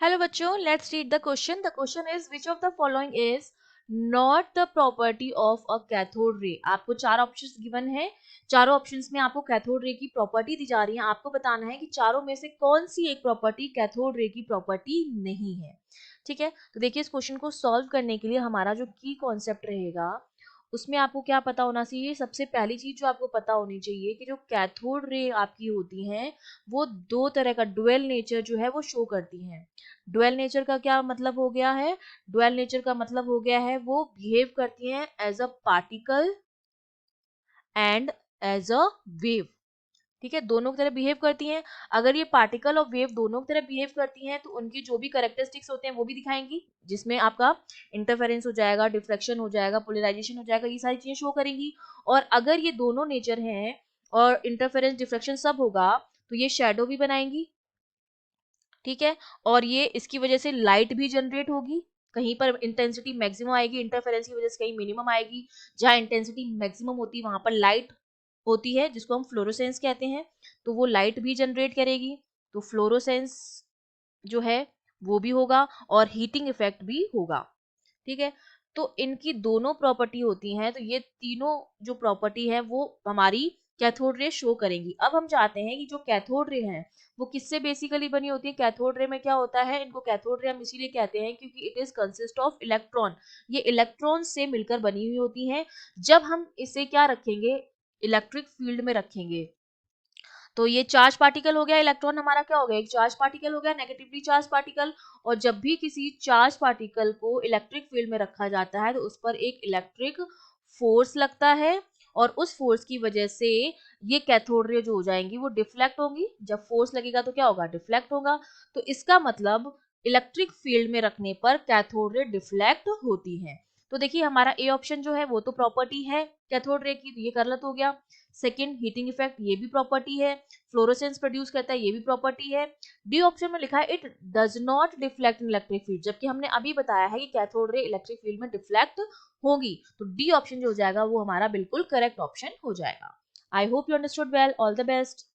Hello बच्चों, let's read the question. The question is which of the following is not the property of a cathode ray. आपको चार options given है. चारों options में आपको cathode ray की property दी जा रही है. आपको बताना है कि चारों में से कौन सी एक प्रॉपर्टी कैथोड रे की प्रॉपर्टी नहीं है. ठीक है, तो देखिए इस क्वेश्चन को सॉल्व करने के लिए हमारा जो की कॉन्सेप्ट रहेगा उसमें आपको क्या पता होना चाहिए. सबसे पहली चीज जो आपको पता होनी चाहिए कि जो कैथोड रे आपकी होती हैं वो दो तरह का डुअल नेचर जो है वो शो करती हैं. डुअल नेचर का क्या मतलब हो गया है? डुअल नेचर का मतलब हो गया है वो बिहेव करती हैं as a particle and as a wave. ठीक है, दोनों की तरह बिहेव करती हैं. अगर ये पार्टिकल और वेव दोनों की तरह बिहेव करती हैं तो उनकी जो भी करेक्टरिस्टिक्स होते हैं वो भी दिखाएंगी, जिसमें आपका इंटरफेरेंस हो जाएगा, डिफ्रेक्शन हो जाएगा, पोलराइजेशन हो जाएगा, ये सारी चीजें शो करेंगी. और अगर ये दोनों नेचर हैं और इंटरफेरेंस डिफ्रेक्शन सब होगा तो ये शेडो भी बनाएंगी. ठीक है, और ये इसकी वजह से लाइट भी जनरेट होगी. कहीं पर इंटेंसिटी मैक्सिमम आएगी इंटरफेरेंस की वजह से, कहीं मिनिमम आएगी. जहां इंटेंसिटी मैक्सिमम होती है वहां पर लाइट होती है जिसको हम फ्लोरोसेंस कहते हैं, तो वो लाइट भी जनरेट करेगी. तो फ्लोरोसेंस जो है वो भी होगा और हीटिंग इफेक्ट भी होगा. ठीक है, तो इनकी दोनों प्रॉपर्टी होती हैं, तो ये तीनों जो प्रॉपर्टी है वो हमारी कैथोड रे शो करेंगी. अब हम चाहते हैं कि जो कैथोड रे हैं वो किससे बेसिकली बनी होती है. कैथोड रे में क्या होता है, इनको कैथोड रे हम इसीलिए कहते हैं क्योंकि it is consist of electron. ये इलेक्ट्रॉन से मिलकर बनी हुई होती हैं. जब हम इसे क्या रखेंगे, इलेक्ट्रिक फील्ड में रखेंगे, तो ये चार्ज पार्टिकल हो गया. इलेक्ट्रॉन हमारा क्या हो गया, एक चार्ज पार्टिकल हो गया, नेगेटिवली चार्ज पार्टिकल. और जब भी किसी चार्ज पार्टिकल को इलेक्ट्रिक फील्ड में रखा जाता है तो उस पर एक इलेक्ट्रिक फोर्स लगता है और उस फोर्स की वजह से ये कैथोड रे जो हो जाएंगी वो डिफ्लेक्ट होंगी. जब फोर्स लगेगा तो क्या होगा, डिफ्लेक्ट होगा. तो इसका मतलब इलेक्ट्रिक फील्ड में रखने पर कैथोड रे डिफ्लेक्ट होती है. तो देखिए हमारा ए ऑप्शन जो है वो तो प्रॉपर्टी है कैथोड रे की, तो ये गलत हो गया. सेकंड, हीटिंग इफेक्ट, ये भी प्रॉपर्टी है. फ्लोरोसेंस प्रोड्यूस करता है, ये भी प्रॉपर्टी है. डी ऑप्शन में लिखा है it does not deflect in electric field, जबकि हमने अभी बताया है कि कैथोड रे इलेक्ट्रिक फील्ड में डिफ्लेक्ट होगी. तो डी ऑप्शन जो हो जाएगा वो हमारा बिल्कुल करेक्ट ऑप्शन हो जाएगा. I hope you understood well. All the best.